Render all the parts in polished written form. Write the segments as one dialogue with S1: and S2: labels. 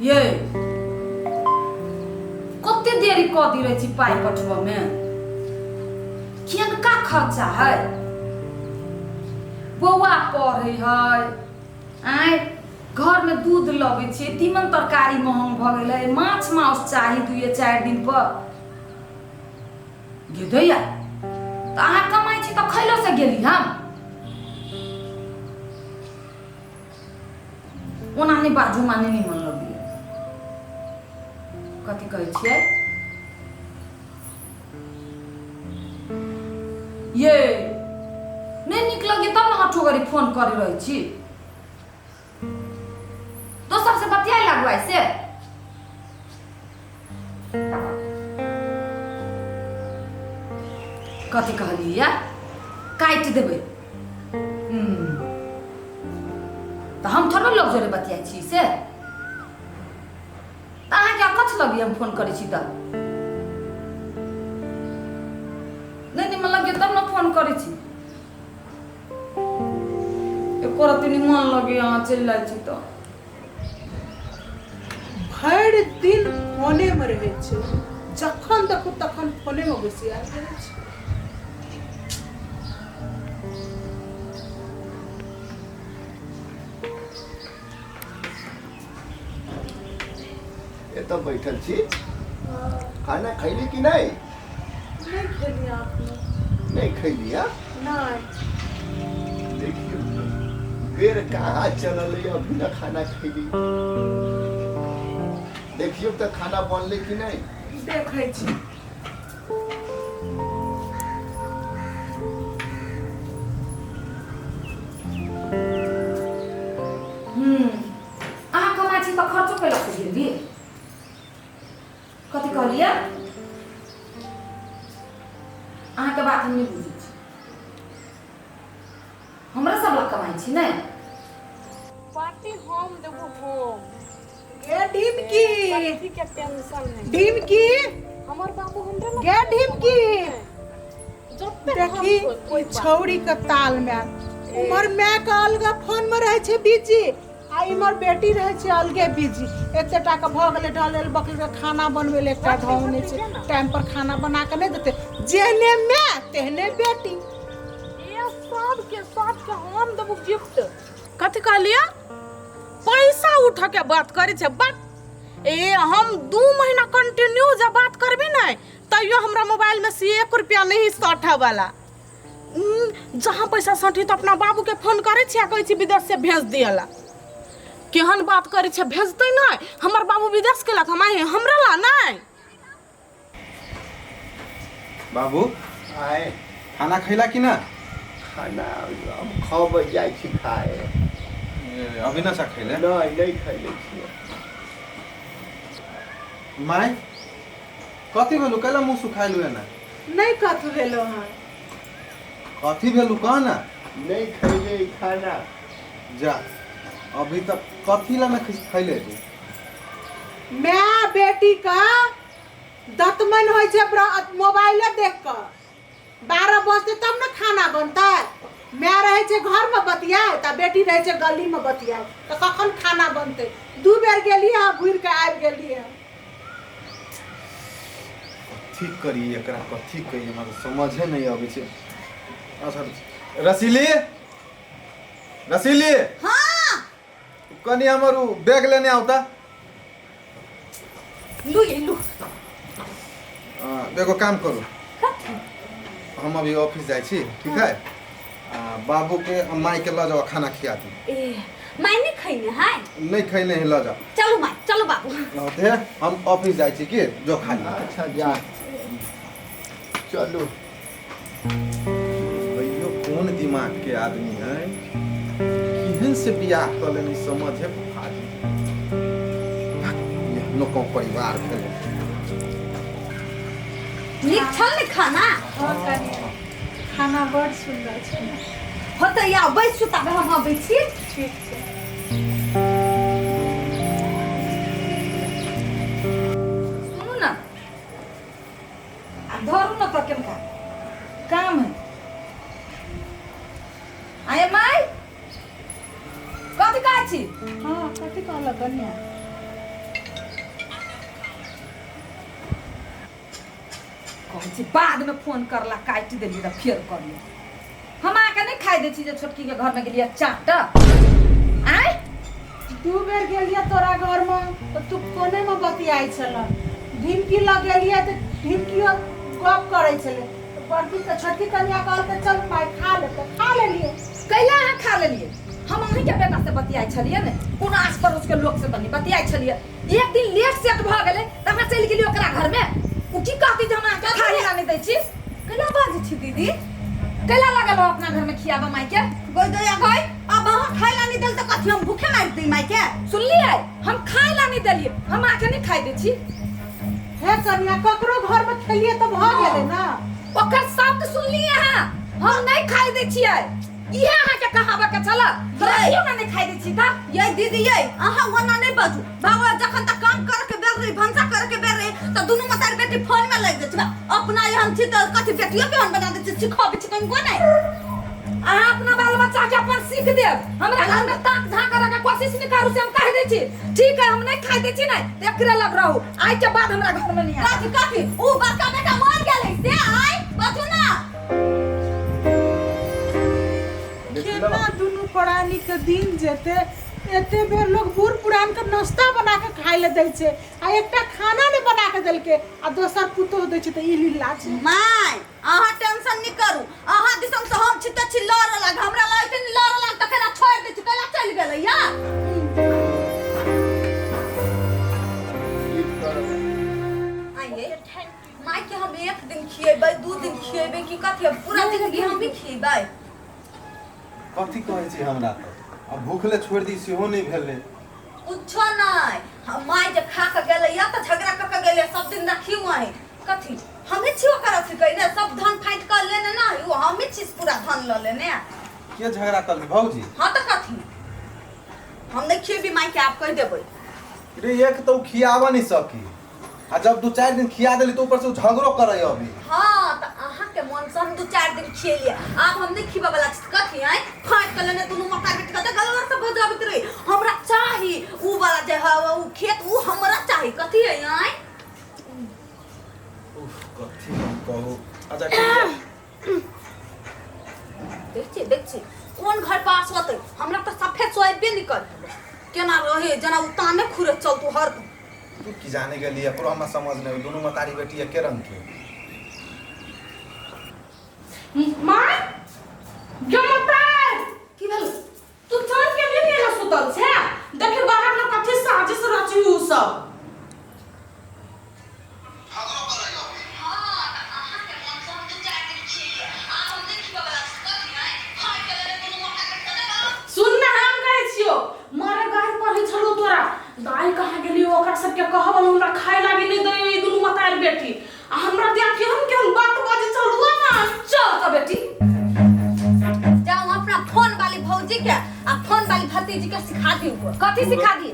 S1: ये कते देरी क दी रही पाई पठवा में किनका खर्चा है बौआ पढ़े है आय घर में दूध लगे छे तीमन तरकारी महंग भ गेलै माछ मांस चाही 2-4 दिन पर गे दैया त अहाँ कमाई छी त खैलो से गेली हम ओना नहीं बाजू माने नहीं मन लगी कथी कहै छियै ये नहीं निक लगे तब ना हठो गरी फोन करे रही छी दोसर से बतियाई लगवाई से कथी कहली या काट देबै तो हम थोड़ा लोग जोरे बतियाई छी से अहाँ क्या कथ लगी हम फोन करै छी त नहीं मन लगे तब ना फोन करै छी एको रति नहीं मन लगे यहाँ चल जाई छी तो
S2: भर दिन फोने में रहे छे जखन देखो तखन फोने में घुसिया रहे छे
S3: ये तो बैठल छी खाना खैली कि नहीं
S2: नहीं खेली आपने
S3: नहीं खैली हा
S2: नहीं
S3: देखियो बेर कहाँ चलल है अभी ना खाना खैली देखियो तो खाना बनले कि नहीं
S2: देखे छी
S1: अहाँ कमाई छी त खर्चो कैला से गेली कथी कहलिए अहाँ के बात हम नहीं बुझै छी हमरा सब लग कमाई छी नहीं
S4: पार्टी हम देबो हम
S2: गे ढिमकी
S4: पार्टी के टेंशन नहीं
S2: ढिमकी
S4: हमर बाबू हमरे ना
S2: गे ढिमकी
S4: जत्ते
S2: देखी कोई छौड़ी के ताल में उमर मैं का अलगा फोन में रहे छे बिजी आ इमर बेटी रहे छे अलगे बिजी एते टाका भ गेले ढलेल बकरी के खाना बनवे ले एकटा धाव नहीं छे टाइम पर खाना बना के नहीं देते जेने मैं तेने बेटी
S4: ये सब के हम देबो गिफ्ट
S5: कथी कहलिया पैसा उठा के बात करे छे बात ए हम 2 महीना कंटिन्यू जब बात करबी नहीं तैयो हमरा मोबाइल में से 1 रुपया नहीं सठा वाला जहां पैसा सठी तो अपना बाबू के फोन करे छी कहै छी विदेश से भेज दियला केहन बात करे छे भेजते नहीं हमर बाबू विदेश के ला कमाई हमरा ला नहीं
S6: बाबू
S3: आए
S6: खाना खैला कि ना
S3: खाना हम खबै जाई छी खाए
S6: अभी ना खैले
S3: नहीं खैले छी
S6: माय कथी भेलु कैला मुंह सुखाइलु ना
S2: नहीं कथ भेलो हां
S6: कथी भेलु कह ना
S3: नहीं खैले खाना
S6: जा अभी तक कथी ला ना खैले तू
S2: मैं बेटी का दतमन होय छे मोबाइल देख कर 12 बजते तब ना खाना बनता है मैं रहे छे घर में बतियाए त बेटी रहे छे गली में बतियाए तो कखन खाना बनते 2 बेर गेली हां घुर के आबि गेली हां
S6: ठीक करी एकरा कथी कही हमरा समझे नहीं आबै छे अच्छा रसीली रसीली
S1: हां
S6: कनी हमर बैग लेने आवता
S1: लू
S6: देखो काम करू हम अभी ऑफिस जाई छी ठीक है बाबू के माई के ला जाओ खाना खिया दी
S1: ए मैं नहीं खैने है
S6: नहीं खैने है ला जाओ
S1: चलो माई चलो बाबू
S6: होते हम ऑफिस जाई छी कि जो खा ली
S3: अच्छा जा चलो
S6: भैया कौन दिमाग के आदमी है किहन से बियाह कर लेनी समझे बुखारी लोगों परिवार भेल
S1: निक छल ने खाना
S2: और खाना बड़ सुंदर छे
S1: होते या बैठ सुता हम आबै छी
S2: ठीक छे
S1: सुनू ना धरू ना तो केनका काम है आए माई कथी कहै छी
S2: हां कथी कहला कन्या
S1: कहै छी बाद में फोन करला काटि देली त फेर करली हम आके नहीं खाई दे छी जे छोटकी के घर में गेलिए चाट आय
S2: 2 बेर गेलिए तोरा घर में तो तू कोने में बतियाई छल ढिमकी लग गेलिए तो ढिमकियो गप करे छले तो बड़की के छोटकी कन्या कहल के चल माय खा ले तो खा लेलिए
S1: कैला है खा लेलिए हम अहीं के बेटा से बतियाई छलिए ने कोन आस पड़ोस के लोग से तनी बतियाई छलिए एक दिन लेट सेट भ गेले त हमरा चल गेली ओकरा घर में उ की कहती जे हमरा खाई ला नहीं दै छी कैला बाजी छी दीदी कैला लागल हो अपना घर में खियाबा माई के
S4: गोई दया गई अब हम खाई ला नहीं दल तो कथी हम भूखे मार दी माई के
S1: सुनलिए हम खाई ला नहीं देलिए हम आके नहीं खाई दे छी
S2: हे कन्या ककरो घर में खेलिए तो भ गेले ना
S1: ओकर शब्द सुनलिए हां हम नहीं खाई दे छियै इहे अहाँ के कहावा के चला तोरा नहीं खाई दे छी त
S4: ये दीदी ये अहाँ वना नहीं बाजू बाबा जखन तक काम कर के बेर रही भंसा कर के बेर रही तो दोनों मतार बेटी फोन में लग जात अपना हम छी तो कथी बेटियो के हम बना दे सिखाबे छी कहीं को नहीं
S1: अहाँ अपना बाल बच्चा के अपन सीख देब हमरा घर में ताक झांक करे के कोशिश नहीं करू से हम कह दे छी ठीक है हम नहीं खाई दे छी नहीं एकरे लग रहू आज के बाद हमरा घर में नहीं
S4: कथी कथी ऊ बड़का बेटा मर गेलै से आय बाजू ना
S2: केना दुनू प्राणी के दिन जेते एते बेर लोग बूढ़ पुरान के नाश्ता बना के खाए ले दै छै आ एकटा खाना ने बना के देलके आ दोसर पुतो दै छै त ई लीला छै
S4: माय अहाँ टेंशन नहीं करू अहाँ दिसम से हम छित छी लड़ लग हमरा लाइट नहीं लड़ लग त केना छोड़ दे छी केला चल गेलै या आइए माय के हम एक दिन खिएबै 2 दिन खिएबै कि कथी पूरा जिंदगी हम ही खिएबै
S6: कथी कहै छी हमरा त अब भूखले छोड़ दी सेहो नहीं भेले
S4: कुछो नहीं हम माय जे खा के गेलै या त झगड़ा क के गेलै सब दिन रखी वही कथी हमें छियो करत छी कहीं सब धन फाइट कर लेने ना वो हमें चीज पूरा धन ल लेने
S6: के झगड़ा करली भौजी
S4: हां त कथी हम नहीं खिएबी माय के आप कह देबै
S6: रे एक तो खियावा नहीं सकी आ जब 2-4 दिन खिया देली तो ऊपर से झगड़ो करे अभी
S4: हां त अहाँ के मन से हम 2-4 दिन खिए लिए अब हम नहीं खिबा वाला चीज कथी है फाइट कर लेने दोनों माता बेटी का गलवर से बजाबित रही हमरा चाही ऊ वाला जे है ऊ खेत ऊ हमरा चाही कथी है आय
S6: उफ कथी कहू अच्छा
S4: देख छी कौन घर पास होते हमरा तो सफेद सोयाबीन निकल केना रहे जना उताने खुरे चलतो हर
S6: तू की जाने के लिए पूरा हम समझ नहीं दोनों मतारी बेटी के रंग के
S5: माय जमतार
S1: की भेल
S5: तू चल के लिए नहीं सुतल छे देखे बाहर में कथी साजिश रची उ सब सुन ना हम कहै छियो मारे गाय पर छलो तोरा गाय कहां गेली ओकरा सब के कहबल हमरा खाय लागी नहीं दे ई दुनु मतार बेटी आ हमरा दिया केहन बात बाजे चलुआ ना
S1: चल त बेटी
S4: जाओ अपना फोन वाली भौजी के आ फोन वाली भतीजी के सिखा दी
S1: कथी सिखा दी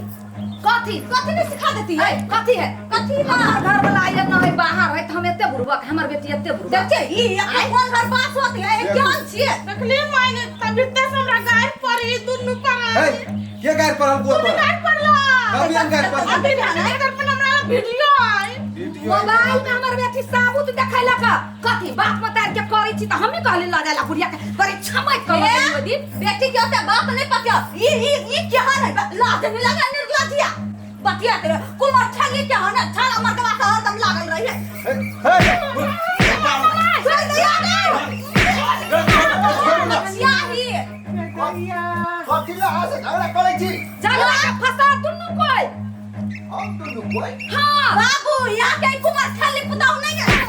S1: कथी
S4: कथी नहीं सिखा देती है
S1: कथी है
S4: कथी
S1: हमार घर वाला आइले न है बाहर है त हम एते बुरबक हमर बेटी एते बुरबक
S4: देखिए ई अपना फोन घर पास होती है ज्ञान छिए
S5: देखली मायने तबियत से हमरा गाय पर ई दुनु पर
S6: हे के गाय पर हम को पर
S5: गाय पर ला
S6: कभी हम गाय पर
S5: अभी इधर पर हमरा वीडियो आई
S6: वीडियो
S1: मोबाइल में हमर बेटी साबुत देखैला का कथी बात मतार के करै छी त हमें कहले लगाला बुढ़िया के बड़ी छमक के दी
S4: बेटी के होता बात नहीं पता ई क्या है लाज नहीं लगा निर्लजिया बतिया तेरे कुमार छली क्या है ना छाला मार के बात हरदम लागल रही है छोड़ दिया क्या ही
S3: कथी ला आसे झगड़ा करे छी
S1: झगड़ा के फसा दुनु कोई
S3: हम तो कोई
S1: हां
S4: बाबू यहाँ के कुमार छली पुताऊ नहीं है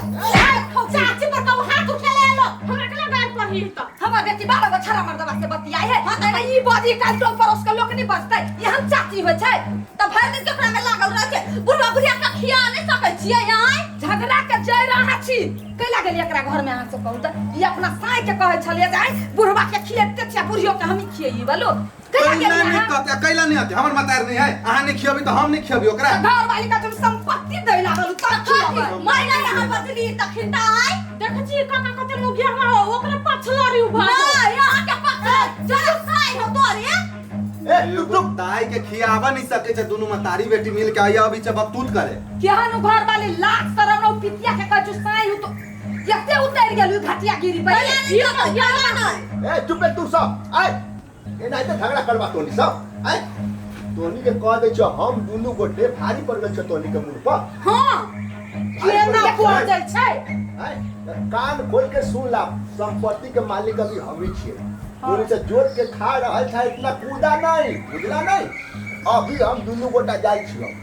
S5: चाची पर कब हाथ उठे ले लो हमरा के गाय पर ही त
S1: हमर बेटी 12 गो छरा मर्दवा से बतियाई है त ई बॉडी काल टोल पर उसका लोग नहीं बचतै ये हम चाची होय छै
S4: तो भर दिन कपड़ा में लागल रह के बुढ़वा बुढ़िया का खिया नहीं सकै छियै यहाँ
S1: झगड़ा के जय रहा छी कैला गेली एकरा घर में अहाँ से कहू त ई अपना साई के कहै छलिए जाय बुढ़वा के खिएते छै बुढ़ियो के हम खिएई बोलो कैला गेली
S6: नहीं
S1: अहाँ
S6: कहते कैला नहीं आते हमर मतार नहीं है आहा नहीं खियाबी तो हम नहीं खियाबी ओकरा
S1: घर वाली का तुम संपत्ति दै लागल त खिएबै
S4: मैंने यहाँ बदली तखिन त आई
S5: देख छी काका कते मुगिया हमरा ओकरा पछलरी उभा
S4: ना यहाँ के पास जरा साई हो तोरे
S3: तू
S6: एगो दाई के खियावा नहीं सके छे दोनों मतारी बेटी मिल के आया अभी बकतूत करे
S1: केहन घर वाली लाख शरम न पितिया के कछु साई तो केते उतर गेलु घटिया गिरी पे
S3: ए चुप है तू सब आय ए नहीं तो झगड़ा करवा तोनी सब आय तोनी के कह दे छ हम दुनु गोटे भारी पड़ गेल छ तोनी के मुंह पर
S1: हां केना पड़ जाय छै
S3: आय कान खोल के सुन ला संपत्ति के मालिक अभी हम ही छिए तोनी से जोत के खा रहल था इतना कूदा नहीं बुझला नहीं अभी हम दुनु गोटा जाय छियो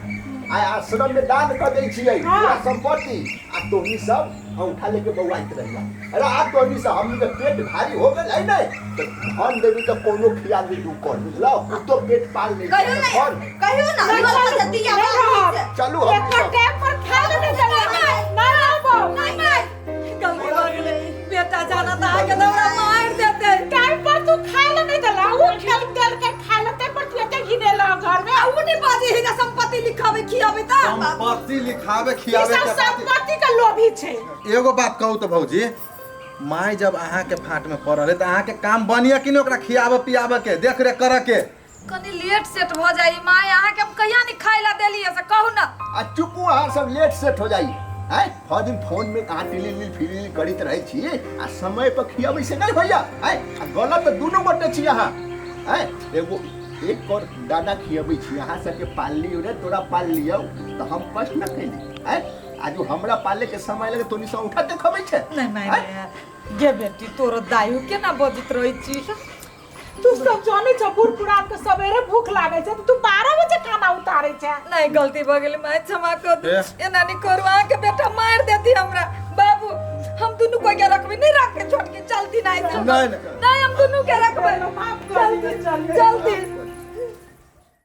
S3: आय आश्रम में दान कर दै छियै पूरा संपत्ति आ तोनी सब हम उठा लेके बौआइत रहिया अरे आ तोनी से हमनी के पेट भारी हो गेल है नहीं तो धन देवी तो कोनो खिया दे दू कर बुझलो तो पेट पाल ले
S4: कहियो ना हमरा दिया
S3: चलो हम
S2: एक टाइम पर खा लेने चले ना आबो
S1: गलती हो गेलै बेटा जाना था के दौड़ा मार देते
S2: टाइम पर तू खा लेने चला वो खेल खेल के खा लेते पर तू एते गिने ला घर में
S1: उ नहीं बाजी है संपत्ति लिखावे खियावे ता
S6: संपत्ति लिखावे खियावे
S2: सब
S6: के बात
S2: संपत्ति का लोभी छै
S6: एगो बात कहू तो भौजी माई जब अहाँ के फाट में पड़ल है तो अहाँ के काम बनिया कि नहीं ओकरा खियावे पियावे के देख रेख करे के
S1: कनी लेट सेट हो जाई माय अहाँ के हम कहिया नहीं खाइला देलिए से कहू ना
S3: आ चुपू अहाँ सब लेट सेट हो जाई आय हर दिन फोन में कहाँ टिली फिली करित रहे छी आ समय पर खियाबै से नहीं भैया आय आ गलत दुनू गोटे छी अहाँ आय एगो एक और दादा खियाबै छी अहाँ सबके पाल लियो रे तोरा पाल लियो तो हम कष्ट न कैली आय आज हमरा पाले के समय लगे तोनी सब उठा देखबै छै
S1: नहीं माय गे बेटी तोरो दायु केना बजित रहै छी
S2: तू सब जाने छ बूढ़ पुरान के सवेरे भूख लागे छै तू 12 बजे खाना उतारे छै
S1: नहीं गलती भ गेलै माय क्षमा कर दे एना नहीं करू अहाँ के बेटा मार देती हमरा बाबू हम दोनों को क्या रखबे नहीं रख के छोड़ के चलती नहीं
S6: नहीं
S1: नहीं हम दोनों के रखबे
S2: माफ कर दे
S1: जल्दी